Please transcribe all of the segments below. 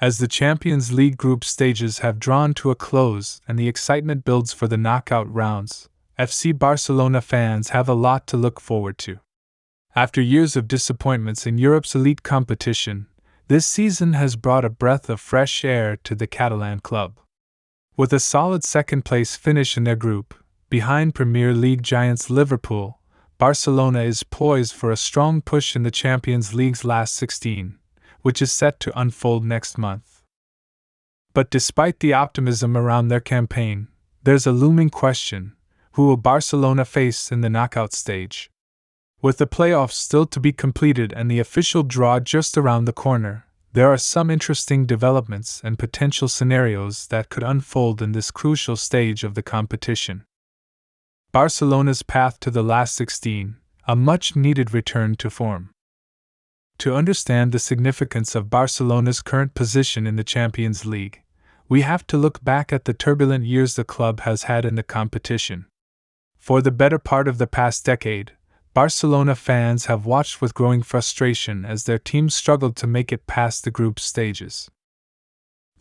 As the Champions League group stages have drawn to a close and the excitement builds for the knockout rounds, FC Barcelona fans have a lot to look forward to. After years of disappointments in Europe's elite competition, this season has brought a breath of fresh air to the Catalan club. With a solid second-place finish in their group, behind Premier League giants Liverpool, Barcelona is poised for a strong push in the Champions League's last 16, which is set to unfold next month. But despite the optimism around their campaign, there's a looming question: who will Barcelona face in the knockout stage? With the playoffs still to be completed and the official draw just around the corner, there are some interesting developments and potential scenarios that could unfold in this crucial stage of the competition. Barcelona's path to the last 16, a much-needed return to form. To understand the significance of Barcelona's current position in the Champions League, we have to look back at the turbulent years the club has had in the competition. For the better part of the past decade, Barcelona fans have watched with growing frustration as their team struggled to make it past the group stages.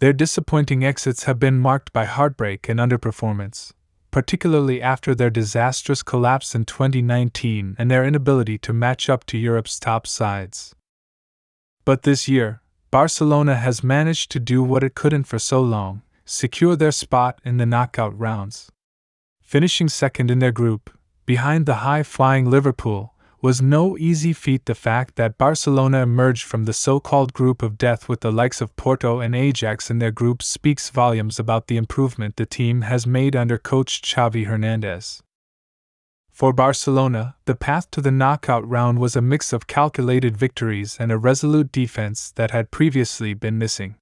Their disappointing exits have been marked by heartbreak and underperformance, particularly after their disastrous collapse in 2019 and their inability to match up to Europe's top sides. But this year, Barcelona has managed to do what it couldn't for so long: secure their spot in the knockout rounds. Finishing second in their group, behind the high-flying Liverpool, was no easy feat. The fact that Barcelona emerged from the so-called group of death with the likes of Porto and Ajax in their group speaks volumes about the improvement the team has made under coach Xavi Hernandez. For Barcelona, the path to the knockout round was a mix of calculated victories and a resolute defense that had previously been missing.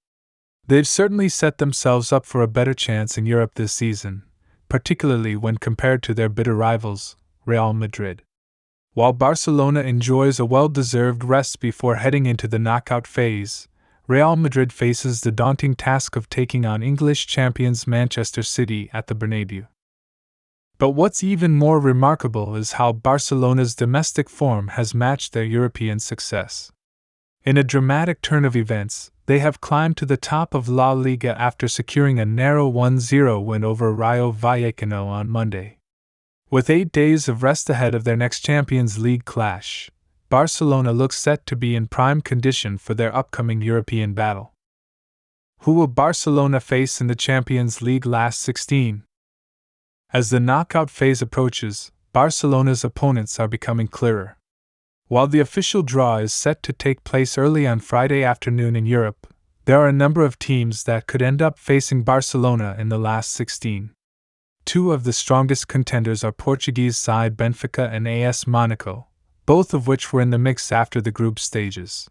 They've certainly set themselves up for a better chance in Europe this season, particularly when compared to their bitter rivals, Real Madrid. While Barcelona enjoys a well-deserved rest before heading into the knockout phase, Real Madrid faces the daunting task of taking on English champions Manchester City at the Bernabeu. But what's even more remarkable is how Barcelona's domestic form has matched their European success. In a dramatic turn of events, they have climbed to the top of La Liga after securing a narrow 1-0 win over Rayo Vallecano on Monday. With 8 days of rest ahead of their next Champions League clash, Barcelona looks set to be in prime condition for their upcoming European battle. Who will Barcelona face in the Champions League last 16? As the knockout phase approaches, Barcelona's opponents are becoming clearer. While the official draw is set to take place early on Friday afternoon in Europe, there are a number of teams that could end up facing Barcelona in the last 16. Two of the strongest contenders are Portuguese side Benfica and AS Monaco, both of which were in the mix after the group stages.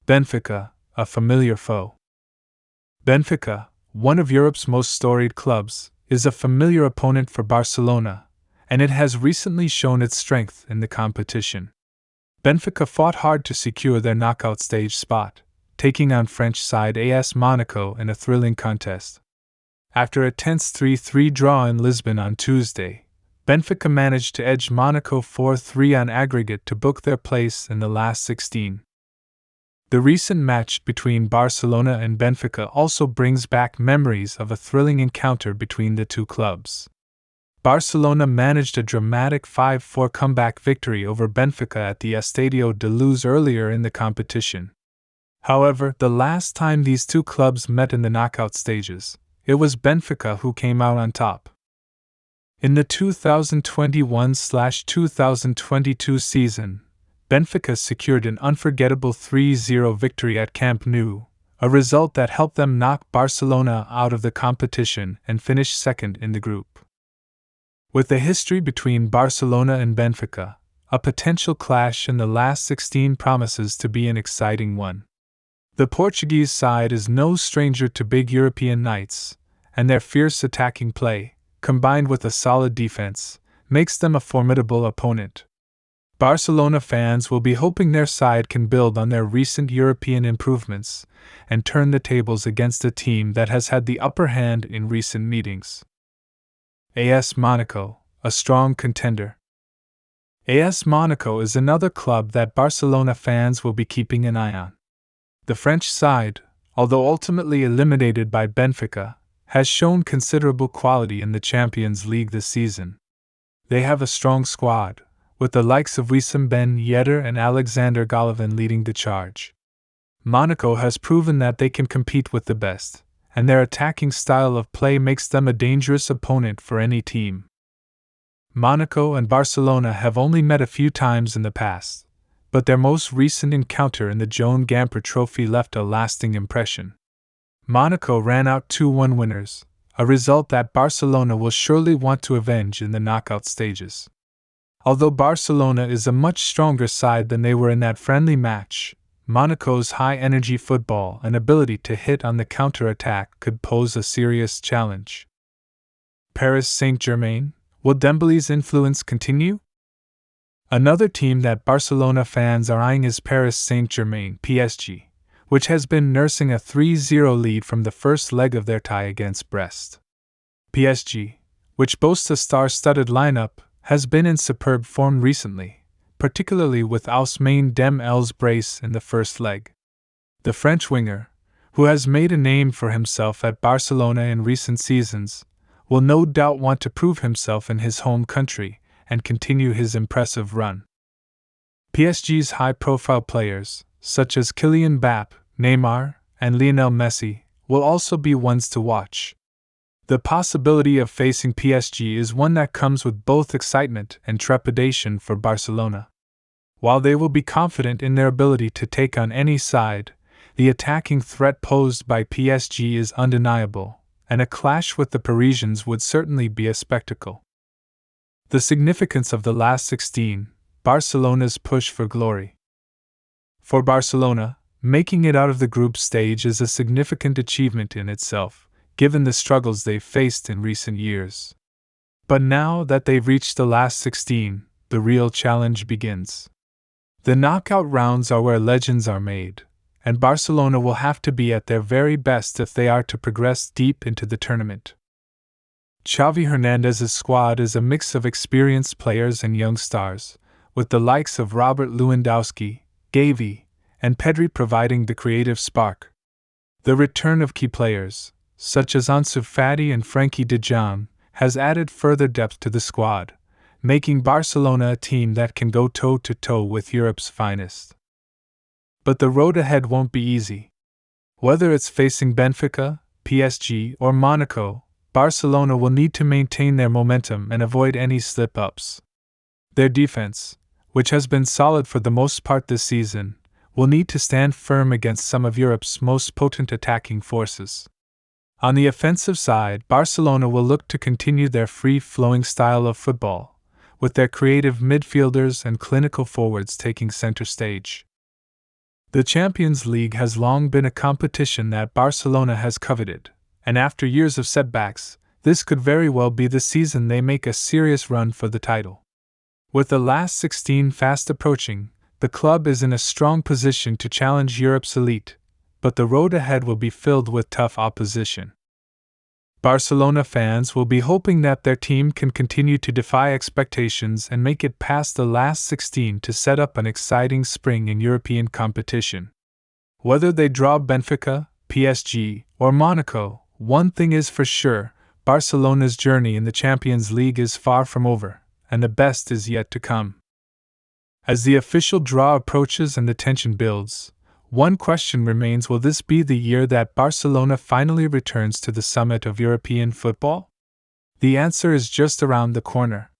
Benfica, a familiar foe. Benfica, one of Europe's most storied clubs, is a familiar opponent for Barcelona, and it has recently shown its strength in the competition. Benfica fought hard to secure their knockout stage spot, taking on French side AS Monaco in a thrilling contest. After a tense 3-3 draw in Lisbon on Tuesday, Benfica managed to edge Monaco 4-3 on aggregate to book their place in the last 16. The recent match between Barcelona and Benfica also brings back memories of a thrilling encounter between the two clubs. Barcelona managed a dramatic 5-4 comeback victory over Benfica at the Estadio de Luz earlier in the competition. However, the last time these two clubs met in the knockout stages, it was Benfica who came out on top. In the 2021/2022 season, Benfica secured an unforgettable 3-0 victory at Camp Nou, a result that helped them knock Barcelona out of the competition and finish second in the group. With the history between Barcelona and Benfica, a potential clash in the last 16 promises to be an exciting one. The Portuguese side is no stranger to big European nights, and their fierce attacking play, combined with a solid defense, makes them a formidable opponent. Barcelona fans will be hoping their side can build on their recent European improvements and turn the tables against a team that has had the upper hand in recent meetings. AS Monaco, a strong contender. AS Monaco is another club that Barcelona fans will be keeping an eye on. The French side, although ultimately eliminated by Benfica, has shown considerable quality in the Champions League this season. They have a strong squad, with the likes of Wissam Ben Yedder and Alexander Golovin leading the charge. Monaco has proven that they can compete with the best, and their attacking style of play makes them a dangerous opponent for any team. Monaco and Barcelona have only met a few times in the past, but their most recent encounter in the Joan Gamper Trophy left a lasting impression. Monaco ran out 2-1 winners, a result that Barcelona will surely want to avenge in the knockout stages. Although Barcelona is a much stronger side than they were in that friendly match, Monaco's high-energy football and ability to hit on the counter-attack could pose a serious challenge. Paris Saint-Germain, will Dembele's influence continue? Another team that Barcelona fans are eyeing is Paris Saint-Germain (PSG), which has been nursing a 3-0 lead from the first leg of their tie against Brest. PSG, which boasts a star-studded lineup, has been in superb form recently, particularly with Ousmane Dembele's brace in the first leg. The French winger, who has made a name for himself at Barcelona in recent seasons, will no doubt want to prove himself in his home country and continue his impressive run. PSG's high-profile players, such as Kylian Mbappé, Neymar, and Lionel Messi, will also be ones to watch. The possibility of facing PSG is one that comes with both excitement and trepidation for Barcelona. While they will be confident in their ability to take on any side, the attacking threat posed by PSG is undeniable, and a clash with the Parisians would certainly be a spectacle. The significance of the last 16, Barcelona's push for glory. For Barcelona, making it out of the group stage is a significant achievement in itself, given the struggles they've faced in recent years. But now that they've reached the last 16, the real challenge begins. The knockout rounds are where legends are made, and Barcelona will have to be at their very best if they are to progress deep into the tournament. Xavi Hernandez's squad is a mix of experienced players and young stars, with the likes of Robert Lewandowski, Xavi, and Pedri providing the creative spark. The return of key players, such as Ansu Fati and Frenkie de Jong, has added further depth to the squad, making Barcelona a team that can go toe-to-toe with Europe's finest. But the road ahead won't be easy. Whether it's facing Benfica, PSG, or Monaco, Barcelona will need to maintain their momentum and avoid any slip-ups. Their defense, which has been solid for the most part this season, will need to stand firm against some of Europe's most potent attacking forces. On the offensive side, Barcelona will look to continue their free-flowing style of football, with their creative midfielders and clinical forwards taking center stage. The Champions League has long been a competition that Barcelona has coveted, and after years of setbacks, this could very well be the season they make a serious run for the title. With the last 16 fast approaching, the club is in a strong position to challenge Europe's elite, but the road ahead will be filled with tough opposition. Barcelona fans will be hoping that their team can continue to defy expectations and make it past the last 16 to set up an exciting spring in European competition. Whether they draw Benfica, PSG, or Monaco, one thing is for sure, Barcelona's journey in the Champions League is far from over, and the best is yet to come. As the official draw approaches and the tension builds, one question remains: will this be the year that Barcelona finally returns to the summit of European football? The answer is just around the corner.